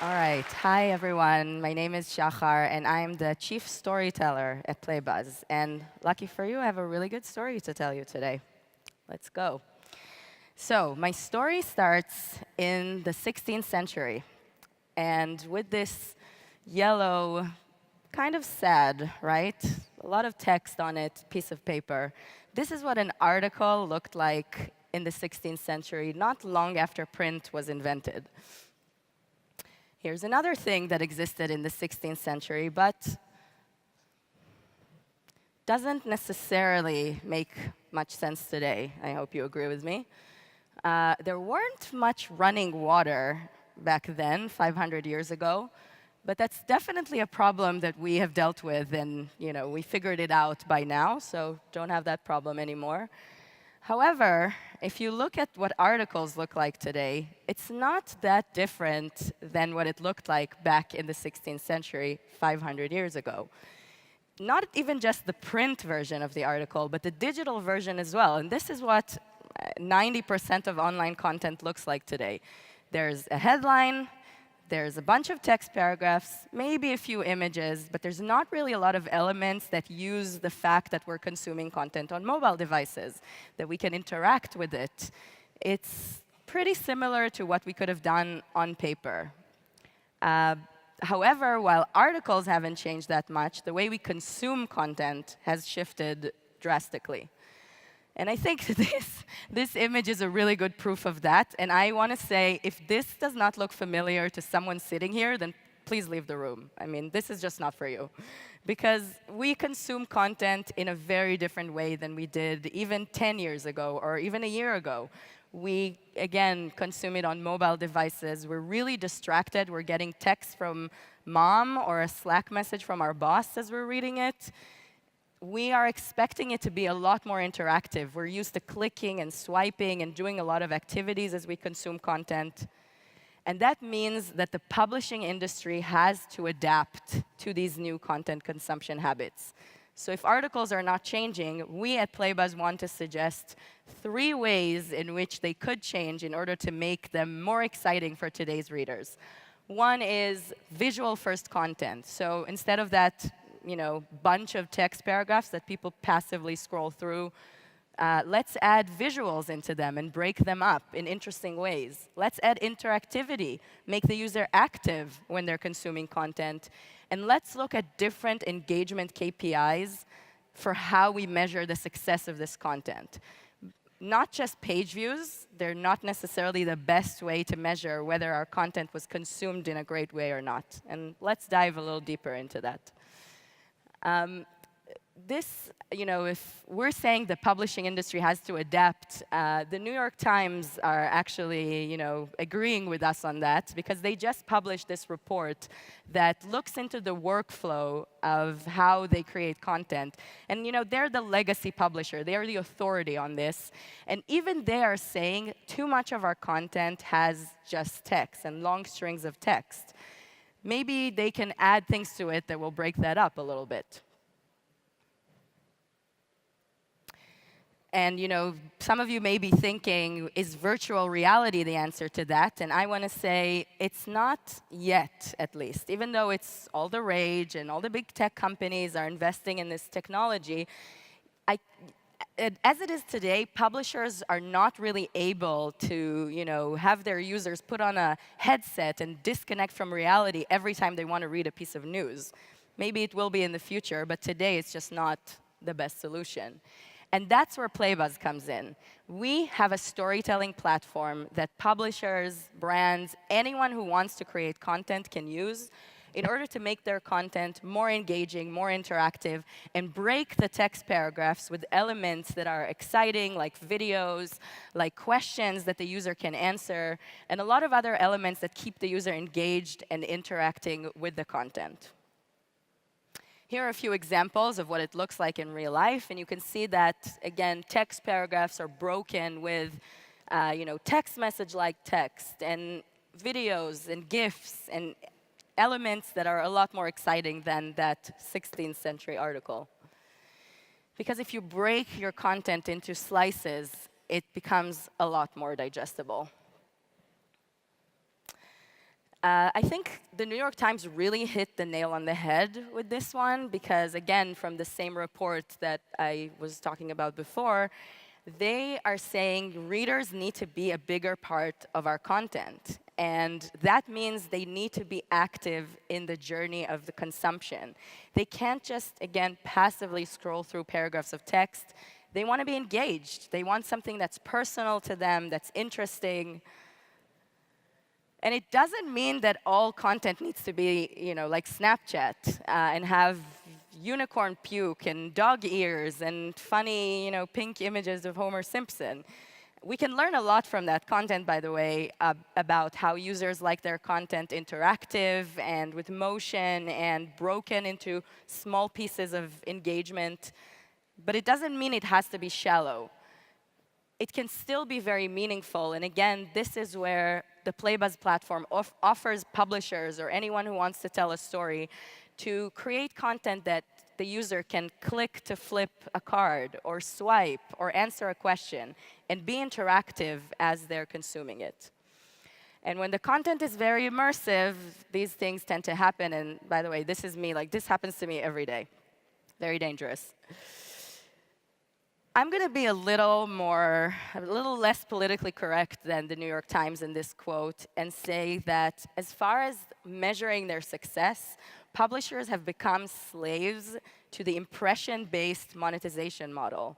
All right. Hi, everyone. My name is Shachar, and I'm the chief storyteller at Playbuzz. And lucky for you, I have a really good story to tell you today. Let's go. So, my story starts in the 16th century. And with this yellow, kind of sad, right? A lot of text on it, piece of paper. This is what an article looked like in the 16th century, not long after print was invented. Here's another thing that existed in the 16th century, but doesn't necessarily make much sense today. I hope you agree with me. There weren't much running water back then, 500 years ago, but that's definitely a problem that we have dealt with, and we figured it out by now, so don't have that problem anymore. However, if you look at what articles look like today, it's not that different than what it looked like back in the 16th century, 500 years ago. Not even just the print version of the article, but the digital version as well. And this is what 90% of online content looks like today. There's a headline, there's a bunch of text paragraphs, maybe a few images, but there's not really a lot of elements that use the fact that we're consuming content on mobile devices, that we can interact with it. It's pretty similar to what we could have done on paper. However, while articles haven't changed that much, the way we consume content has shifted drastically. And I think this image is a really good proof of that. And I want to say, if this does not look familiar to someone sitting here, then please leave the room. I mean, this is just not for you. Because we consume content in a very different way than we did even 10 years ago or even a year ago. We, again, consume it on mobile devices. We're really distracted. We're getting text from mom or a Slack message from our boss as we're reading it. We are expecting it to be a lot more interactive. We're used to clicking and swiping and doing a lot of activities as we consume content. And that means that the publishing industry has to adapt to these new content consumption habits. So if articles are not changing, we at Playbuzz want to suggest 3 ways in which they could change in order to make them more exciting for today's readers. One is visual-first content. So instead of that bunch of text paragraphs that people passively scroll through, let's add visuals into them and break them up in interesting ways. Let's add interactivity, make the user active when they're consuming content. And let's look at different engagement KPIs for how we measure the success of this content. Not just page views. They're not necessarily the best way to measure whether our content was consumed in a great way or not. And let's dive a little deeper into that. If we're saying the publishing industry has to adapt, the New York Times are actually, agreeing with us on that because they just published this report that looks into the workflow of how they create content. And, they're the legacy publisher. They are the authority on this. And even they are saying too much of our content has just text and long strings of text. Maybe they can add things to it that will break that up a little bit. And some of you may be thinking, is virtual reality the answer to that? And I want to say it's not yet, at least. Even though it's all the rage and all the big tech companies are investing in this technology, as it is today, publishers are not really able to, have their users put on a headset and disconnect from reality every time they want to read a piece of news. Maybe it will be in the future, but today it's just not the best solution. And that's where Playbuzz comes in. We have a storytelling platform that publishers, brands, anyone who wants to create content can use in order to make their content more engaging, more interactive, and break the text paragraphs with elements that are exciting, like videos, like questions that the user can answer, and a lot of other elements that keep the user engaged and interacting with the content. Here are a few examples of what it looks like in real life. And you can see that, again, text paragraphs are broken with text message-like text, and videos and GIFs and elements that are a lot more exciting than that 16th century article. Because if you break your content into slices, it becomes a lot more digestible. I think the New York Times really hit the nail on the head with this one because, again, from the same report that I was talking about before, they are saying readers need to be a bigger part of our content. And that means they need to be active in the journey of the consumption. They can't just, again, passively scroll through paragraphs of text. They want to be engaged. They want something that's personal to them, that's interesting. And it doesn't mean that all content needs to be, like Snapchat and have unicorn puke and dog ears and funny, pink images of Homer Simpson. We can learn a lot from that content, by the way, about how users like their content interactive and with motion and broken into small pieces of engagement. But it doesn't mean it has to be shallow. It can still be very meaningful. And again, this is where the Playbuzz platform offers publishers or anyone who wants to tell a story to create content that the user can click to flip a card or swipe or answer a question and be interactive as they're consuming it. And when the content is very immersive, these things tend to happen. And by the way, this is me. Like, this happens to me every day. Very dangerous. I'm going to be a little less politically correct than the New York Times in this quote and say that as far as measuring their success, publishers have become slaves to the impression-based monetization model.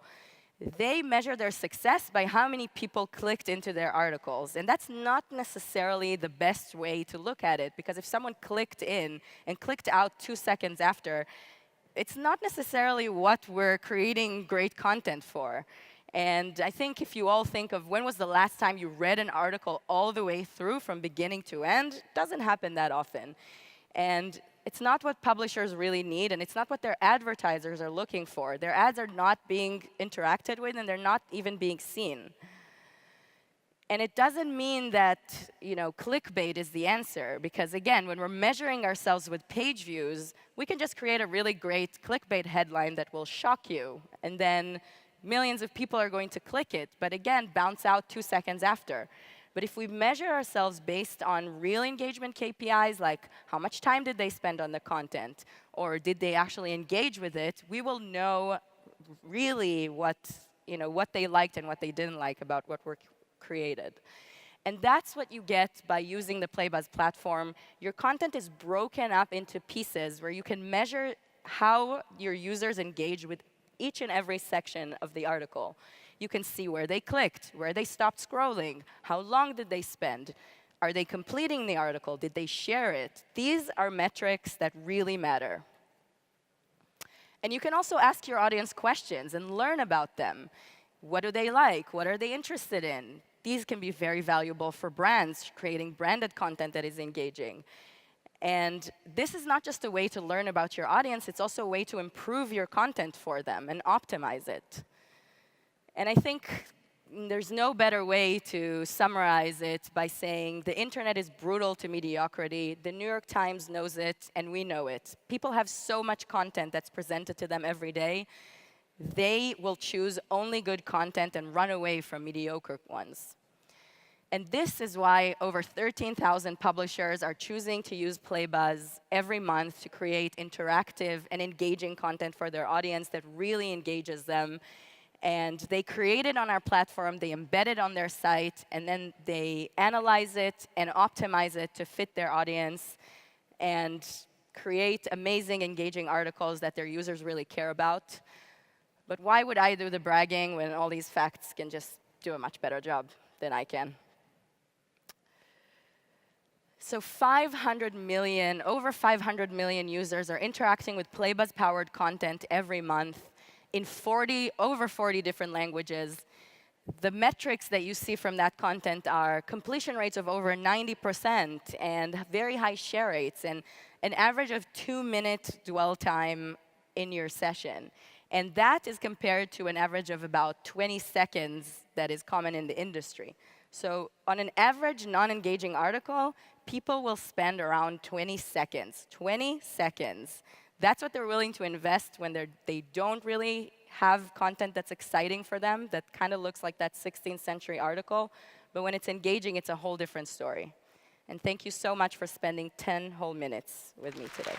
They measure their success by how many people clicked into their articles. And that's not necessarily the best way to look at it, because if someone clicked in and clicked out 2 seconds after, it's not necessarily what we're creating great content for. And I think if you all think of when was the last time you read an article all the way through from beginning to end, it doesn't happen that often. And it's not what publishers really need, and it's not what their advertisers are looking for. Their ads are not being interacted with, and they're not even being seen. And it doesn't mean that clickbait is the answer, because again, when we're measuring ourselves with page views, we can just create a really great clickbait headline that will shock you, and then millions of people are going to click it, but again, bounce out 2 seconds after. But if we measure ourselves based on real engagement KPIs, like how much time did they spend on the content, or did they actually engage with it, we will know really what they liked and what they didn't like about what we're created. And that's what you get by using the Playbuzz platform. Your content is broken up into pieces where you can measure how your users engage with each and every section of the article. You can see where they clicked, where they stopped scrolling, how long did they spend, are they completing the article, did they share it? These are metrics that really matter. And you can also ask your audience questions and learn about them. What do they like? What are they interested in? These can be very valuable for brands, creating branded content that is engaging. And this is not just a way to learn about your audience, it's also a way to improve your content for them and optimize it. And I think there's no better way to summarize it by saying the internet is brutal to mediocrity. The New York Times knows it, and we know it. People have so much content that's presented to them every day. They will choose only good content and run away from mediocre ones. And this is why over 13,000 publishers are choosing to use Playbuzz every month to create interactive and engaging content for their audience that really engages them. And they create it on our platform, they embed it on their site, and then they analyze it and optimize it to fit their audience and create amazing, engaging articles that their users really care about. But why would I do the bragging when all these facts can just do a much better job than I can? So over 500 million users are interacting with Playbuzz-powered content every month in over 40 different languages. The metrics that you see from that content are completion rates of over 90% and very high share rates and an average of 2-minute dwell time in your session. And that is compared to an average of about 20 seconds that is common in the industry. So on an average non-engaging article, people will spend around 20 seconds. 20 seconds. That's what they're willing to invest when they don't really have content that's exciting for them, that kind of looks like that 16th century article. But when it's engaging, it's a whole different story. And thank you so much for spending 10 whole minutes with me today.